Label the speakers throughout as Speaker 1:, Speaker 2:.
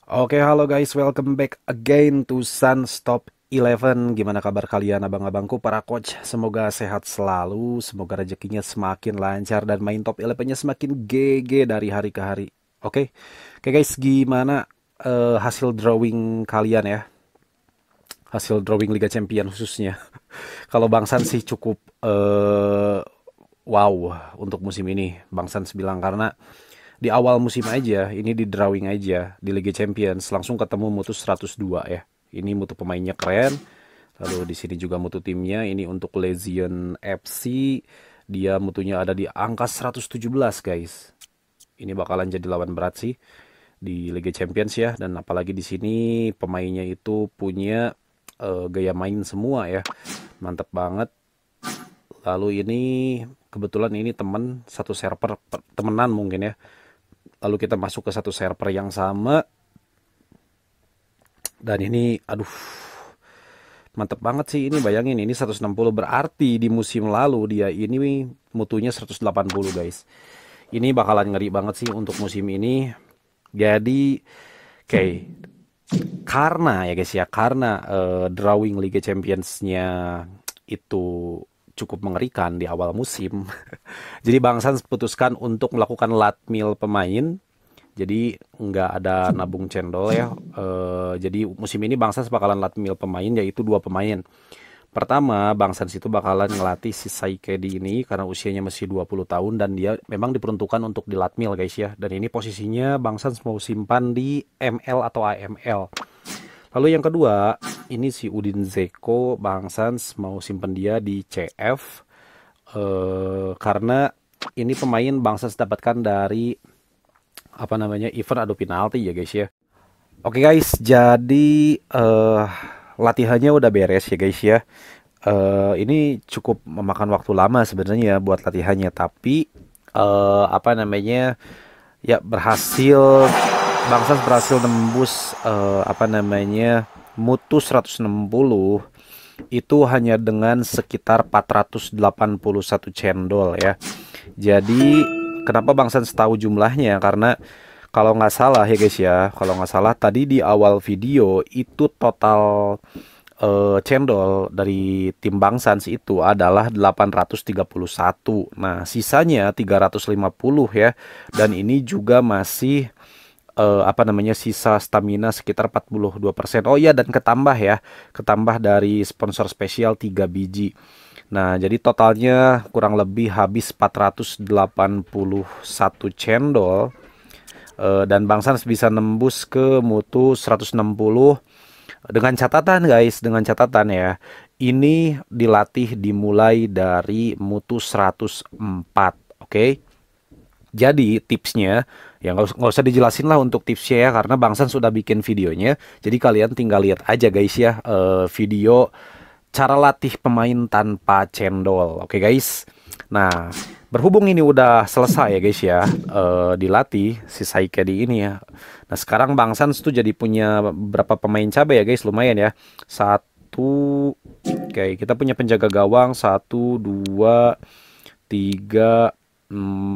Speaker 1: Oke, halo guys, welcome back again to Sunstop 11. Gimana kabar kalian abang-abangku para coach? Semoga sehat selalu, semoga rezekinya semakin lancar dan main top 11-nya semakin GG dari hari ke hari. Oke. Oke guys, gimana hasil drawing kalian ya? Hasil drawing Liga Champion khususnya. Kalau Bang Sans sih cukup wow untuk musim ini. Bang Sans bilang karena di awal musim aja, ini di drawing aja di Liga Champions langsung ketemu mutu 102 ya. Ini mutu pemainnya keren. Lalu di sini juga mutu timnya. Ini untuk Legion FC, dia mutunya ada di angka 117 guys. Ini bakalan jadi lawan berat sih di Liga Champions ya, dan apalagi di sini pemainnya itu punya gaya main semua ya. Mantep banget. Lalu ini kebetulan ini temen satu server, temenan mungkin ya. Lalu kita masuk ke satu server yang sama, dan ini aduh mantep banget sih. Ini bayangin, ini 160 berarti di musim lalu dia ini mutunya 180 guys. Ini bakalan ngeri banget sih untuk musim ini. Jadi kayak karena ya guys ya, karena drawing Liga Champions-nya itu cukup mengerikan di awal musim. Jadi Bang Sans putuskan untuk melakukan latmil pemain. Jadi nggak ada nabung cendol ya. Jadi musim ini Bang Sans bakalan latmil pemain, yaitu dua pemain. Pertama, Bang Sans itu bakalan ngelatih si Saikedi ini karena usianya masih 20 tahun dan dia memang diperuntukkan untuk dilatmil guys ya. Dan ini posisinya Bang Sans mau simpan di ML atau AML. Lalu yang kedua, ini si Udin Zeko, Bang Sans mau simpan dia di CF. Karena ini pemain Bang Sans dapatkan dari apa namanya, event adu penalti ya guys ya. Oke guys, jadi latihannya udah beres ya guys ya. Ini cukup memakan waktu lama sebenarnya buat latihannya, tapi apa namanya, ya berhasil. Bangsas berhasil nembus apa namanya, mutu 160 itu hanya dengan sekitar 481 cendol ya. Jadi kenapa Bang Sans tahu jumlahnya? Karena kalau nggak salah ya guys ya, kalau nggak salah tadi di awal video itu total cendol dari tim Bang Sans itu adalah 831. Nah, sisanya 350 ya. Dan ini juga masih apa namanya, sisa stamina sekitar 42%. Oh iya, dan ketambah ya, ketambah dari sponsor spesial 3 biji. Nah, jadi totalnya kurang lebih habis 481 cendol. Dan Bang Sans bisa nembus ke mutu 160 dengan catatan guys, dengan catatan ya. Ini dilatih dimulai dari mutu 104, oke? Jadi tipsnya, ya nggak usah dijelasin lah untuk tipsnya ya, karena Bang San sudah bikin videonya. Jadi kalian tinggal lihat aja guys ya, video cara latih pemain tanpa cendol. Oke guys. Nah, berhubung ini udah selesai ya guys ya, dilatih si Saikedi ini ya. Nah sekarang Bang Sans tuh jadi punya berapa pemain cabai ya guys, lumayan ya. Satu, oke, kita punya penjaga gawang satu, dua, tiga, empat.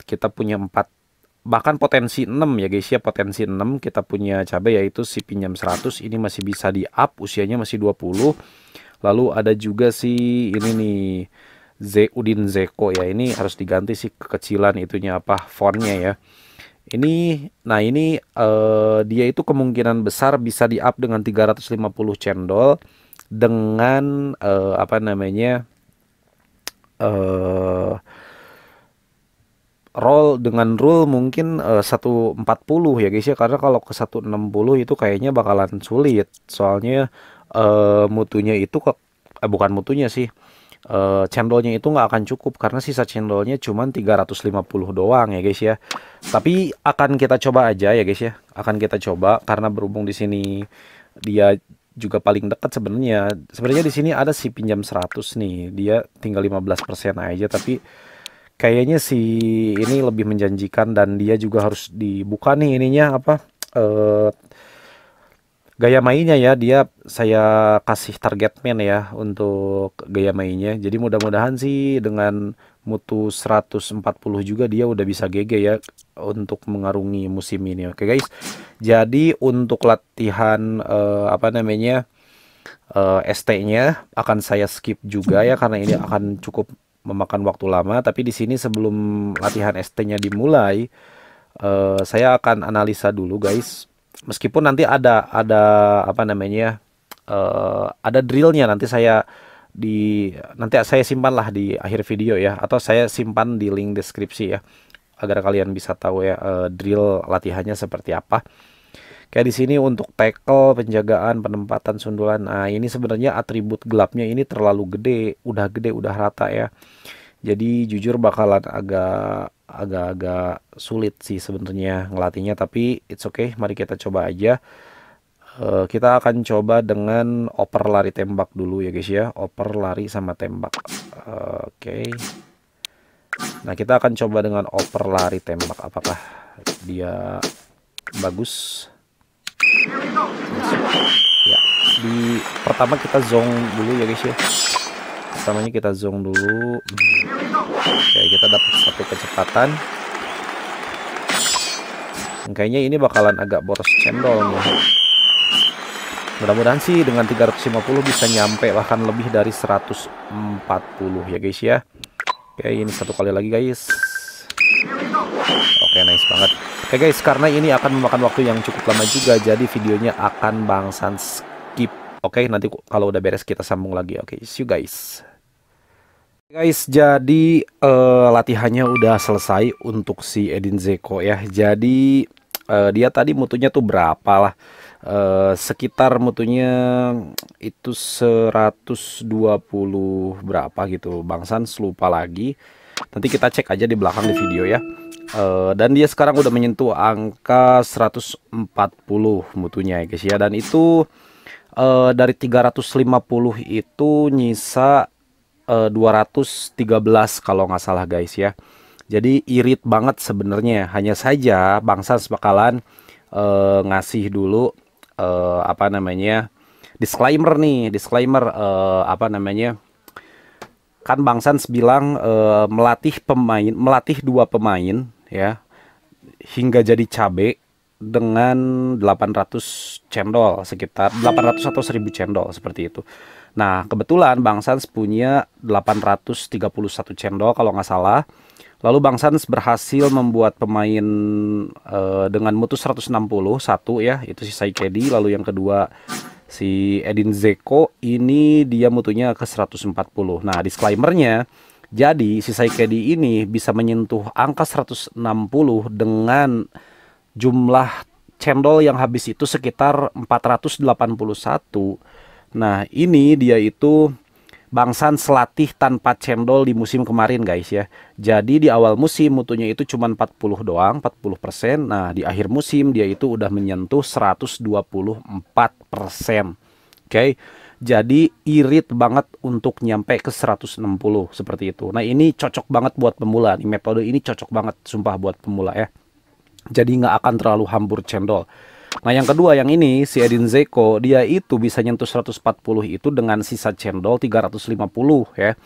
Speaker 1: Kita punya empat, bahkan potensi 6 ya guys ya, potensi 6 kita punya cabai, yaitu si pinjam 100 ini masih bisa di up, usianya masih 20. Lalu ada juga si ini nih, Udin Zeko ya, ini harus diganti sih kekecilan itunya, apa fontnya ya. Ini, nah ini dia itu kemungkinan besar bisa di up dengan 350 cendol dengan apa namanya, eh roll dengan rule mungkin 140 ya guys ya, karena kalau ke 160 itu kayaknya bakalan sulit. Soalnya mutunya itu bukan mutunya sih, cendolnya itu nggak akan cukup karena sisa cendolnya cuma 350 doang ya guys ya. Tapi akan kita coba aja ya guys ya. Akan kita coba karena berhubung di sini dia juga paling dekat sebenarnya. Sebenarnya di sini ada si pinjam 100 nih. Dia tinggal 15% aja, tapi kayaknya si ini lebih menjanjikan dan dia juga harus dibuka nih ininya, apa, eh gaya mainnya ya. Dia saya kasih target man ya untuk gaya mainnya. Jadi mudah-mudahan sih dengan mutu 140 juga dia udah bisa GG ya untuk mengarungi musim ini. Oke guys. Jadi untuk latihan apa namanya ST-nya akan saya skip juga ya, karena ini akan cukup memakan waktu lama. Tapi di sini sebelum latihan ST-nya dimulai, saya akan analisa dulu guys. Meskipun nanti ada apa namanya ada drillnya, nanti saya simpan lah di akhir video ya, atau saya simpan di link deskripsi ya, agar kalian bisa tahu ya drill latihannya seperti apa. Kayak di sini untuk tackle, penjagaan, penempatan sundulan. Nah, ini sebenarnya atribut gelapnya ini terlalu gede, udah rata ya. Jadi jujur bakalan agak sulit sih sebenarnya ngelatihnya, tapi it's okay, mari kita coba aja. Kita akan coba dengan oper lari tembak dulu ya guys ya, oper lari sama tembak. Oke. Nah, kita akan coba dengan oper lari tembak, apakah dia bagus. Ya, di pertama kita zong dulu ya guys ya. Pertamanya kita zong dulu. Oke, kita dapat satu kecepatan. Kayaknya ini bakalan agak boros cendol nih. Mudah-mudahan sih dengan 350 bisa nyampe bahkan lebih dari 140 ya guys ya. Oke, ini satu kali lagi guys. Oke, nice banget. Oke guys, karena ini akan memakan waktu yang cukup lama juga, jadi videonya akan bangsan skip. Oke, nanti kalau udah beres kita sambung lagi. Oke, see you guys. Guys, jadi latihannya udah selesai untuk si Edin Dzeko ya. Jadi dia tadi mutunya tuh berapa lah? Sekitar mutunya itu 120 berapa gitu. Bang Sans lupa lagi. Nanti kita cek aja di belakang di video ya. Dan dia sekarang udah menyentuh angka 140 mutunya ya guys ya. Dan itu dari 350 itu nyisa 213 kalau nggak salah guys ya. Jadi irit banget sebenarnya. Hanya saja Bang Sans bakalan ngasih dulu apa namanya disclaimer nih, apa namanya, kan Bang Sans bilang melatih dua pemain ya hingga jadi cabe dengan 800 cendol, sekitar 800 atau 1000 cendol seperti itu. Nah, kebetulan Bang Sans punya 831 cendol kalau nggak salah. Lalu Bang Sans berhasil membuat pemain dengan mutu 160 satu ya, itu si Saikedi. Lalu yang kedua si Edin Dzeko, ini dia mutunya ke 140. Nah, disclaimernya, jadi si Saikedi ini bisa menyentuh angka 160 dengan jumlah cendol yang habis itu sekitar 481. Nah, ini dia itu Bang Sans latih tanpa cendol di musim kemarin guys ya. Jadi di awal musim mutunya itu cuma 40 doang, 40%. Nah, di akhir musim dia itu udah menyentuh 124%. Oke. Jadi irit banget untuk nyampe ke 160 seperti itu. Nah, ini cocok banget buat pemula. Nih, metode ini cocok banget sumpah buat pemula ya. Jadi nggak akan terlalu hambur cendol. Nah, yang kedua yang ini si Edin Dzeko, dia itu bisa nyentuh 140 itu dengan sisa cendol 350 ya.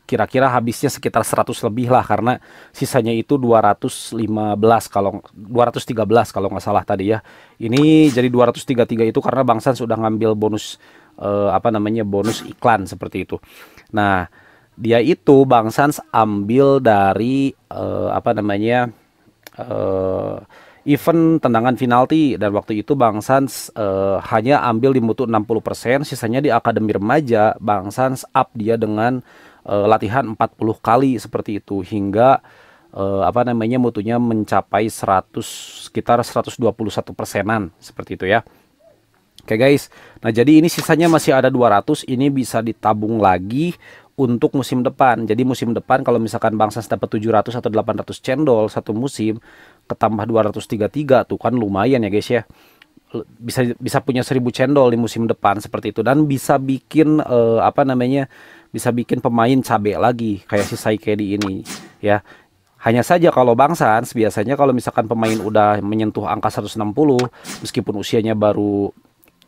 Speaker 1: Kira-kira habisnya sekitar 100 lebih lah, karena sisanya itu 213 kalau nggak salah tadi ya. Ini jadi 233 itu karena Bang Sans sudah ngambil bonus apa namanya, bonus iklan seperti itu. Nah, dia itu Bang Sans ambil dari apa namanya, event tendangan penalti, dan waktu itu Bang Sans hanya ambil di mutu 60%, sisanya di akademi remaja Bang Sans up dia dengan latihan 40 kali seperti itu, hingga apa namanya, mutunya mencapai 100, sekitar 121%-an seperti itu ya. Oke guys, nah jadi ini sisanya masih ada 200, ini bisa ditabung lagi untuk musim depan. Jadi musim depan kalau misalkan Bang Sans dapat 700 atau 800 cendol satu musim, ketambah 233 tuh kan lumayan ya guys ya. Bisa punya 1000 cendol di musim depan seperti itu, dan bisa bikin apa namanya, bisa bikin pemain cabe lagi kayak si Saikedi ini ya. Hanya saja kalau Bang Sans biasanya kalau misalkan pemain udah menyentuh angka 160 meskipun usianya baru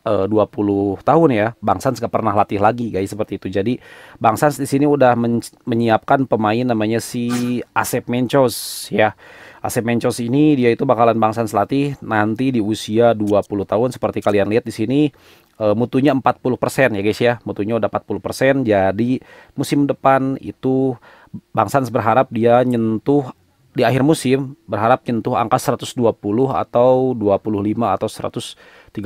Speaker 1: 20 tahun ya, Bang Sans gak pernah latih lagi guys seperti itu. Jadi Bang Sans di sini udah menyiapkan pemain namanya si Asep Mencos ya. Asep Mencos ini dia itu bakalan Bang Sans latih nanti di usia 20 tahun seperti kalian lihat di sini. Mutunya 40% ya guys ya. Mutunya udah 40%. Jadi musim depan itu Bang Sans berharap dia nyentuh di akhir musim, berharap nyentuh angka 120 atau 25 atau 130.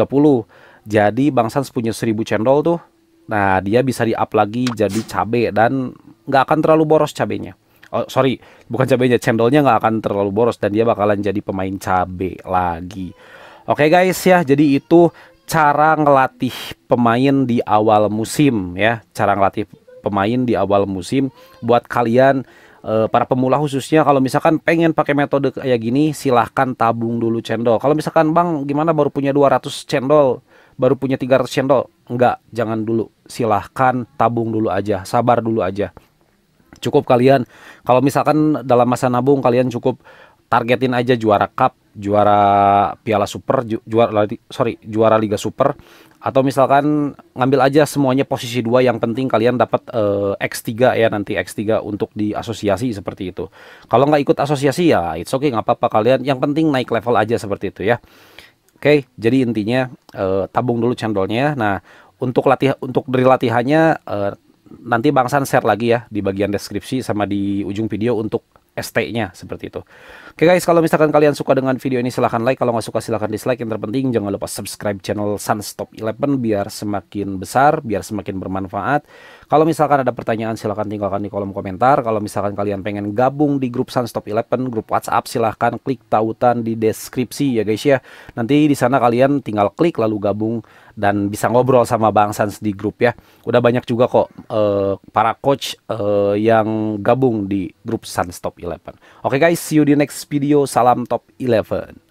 Speaker 1: Jadi Bang Sans punya 1000 cendol tuh. Nah, dia bisa di-up lagi jadi cabe dan nggak akan terlalu boros cabenya. Oh, sorry, bukan cabenya, cendolnya nggak akan terlalu boros dan dia bakalan jadi pemain cabe lagi. Oke guys ya, jadi itu cara ngelatih pemain di awal musim ya. Cara ngelatih pemain di awal musim buat kalian para pemula khususnya. Kalau misalkan pengen pakai metode kayak gini, silahkan tabung dulu cendol. Kalau misalkan Bang gimana baru punya 200 cendol, baru punya 300 cendol, enggak, jangan dulu. Silahkan tabung dulu aja, sabar dulu aja. Cukup kalian kalau misalkan dalam masa nabung kalian cukup targetin aja juara cup, juara Piala Super, juara Liga Super, atau misalkan ngambil aja semuanya posisi 2, yang penting kalian dapat X3 ya, nanti X3 untuk di asosiasi seperti itu. Kalau nggak ikut asosiasi ya it's okay, nggak apa-apa, kalian yang penting naik level aja seperti itu ya. Oke, jadi intinya tabung dulu cendolnya. Nah, untuk dari latihannya nanti Bang San share lagi ya di bagian deskripsi sama di ujung video untuk ST-nya seperti itu. Oke guys, kalau misalkan kalian suka dengan video ini silahkan like, kalau nggak suka silahkan dislike. Yang terpenting jangan lupa subscribe channel Sans Top 11 biar semakin besar, biar semakin bermanfaat. Kalau misalkan ada pertanyaan silahkan tinggalkan di kolom komentar. Kalau misalkan kalian pengen gabung di grup Sans Top 11, grup WhatsApp, silahkan klik tautan di deskripsi ya guys ya. Nanti di sana kalian tinggal klik lalu gabung dan bisa ngobrol sama Bang Sans di grup ya. Udah banyak juga kok para coach yang gabung di grup Sans Top 11. Oke guys, see you di next video. Salam Top 11.